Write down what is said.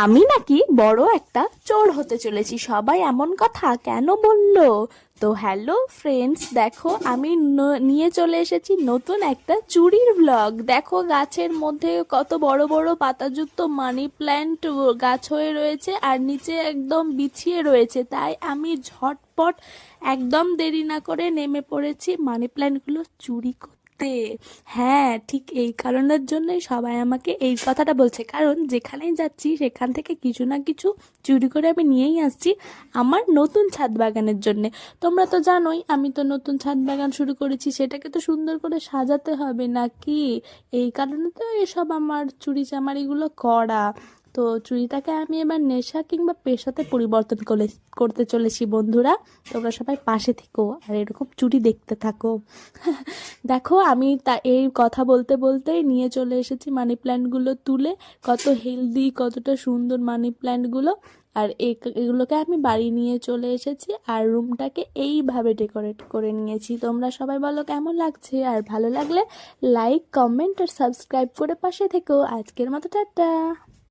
আমি নাকি বড় একটা চোর হতে চলেছি, সবাই এমন কথা কেন বললো? তো হ্যালো ফ্রেন্ডস, দেখো আমি নিয়ে চলে এসেছি নতুন একটা চুরির ব্লগ। দেখো গাছের মধ্যে কত বড় বড় পাতাযুক্ত মানি প্ল্যান্ট গাছ হয়ে রয়েছে আর নিচে একদম বিছিয়ে রয়েছে, তাই আমি ঝটপট একদম দেরি না করে নেমে পড়েছি মানি প্ল্যান্টগুলো চুরি করতে। হ্যাঁ, ঠিক এই কারণের জন্যই সবাই আমাকে এই কথাটা বলছে, কারণ যেখানেই যাচ্ছি সেখান থেকে কিছু না কিছু চুরি করে আমি নিয়েই আসছি আমার নতুন ছাদ বাগানের জন্যে। তোমরা তো জানোই আমি তো নতুন ছাদ বাগান শুরু করেছি, সেটাকে তো সুন্দর করে সাজাতে হবে নাকি। এই কারণে তো এসব আমার চুরি চামারিগুলো করা। তো চুরিটাকে আমি এবার নেশা কিংবা পেশাতে পরিবর্তন করতে চলেছি বন্ধুরা। তোমরা সবাই পাশে থেকো আর এরকম চুরি দেখতে থাকো। দেখো আমি এই কথা বলতে বলতেই নিয়ে চলে এসেছি মানি প্ল্যান্টগুলো তুলে। কত হেলদি, কতটা সুন্দর মানি প্ল্যান্টগুলো। আর এগুলোকে আমি বাড়ি নিয়ে চলে এসেছি আর রুমটাকে এইভাবে ডেকোরেট করে নিয়েছি। তোমরা সবাই বলো কেমন লাগছে, আর ভালো লাগলে লাইক, কমেন্ট আর সাবস্ক্রাইব করে পাশে থেকো। আজকের মতো টাটা।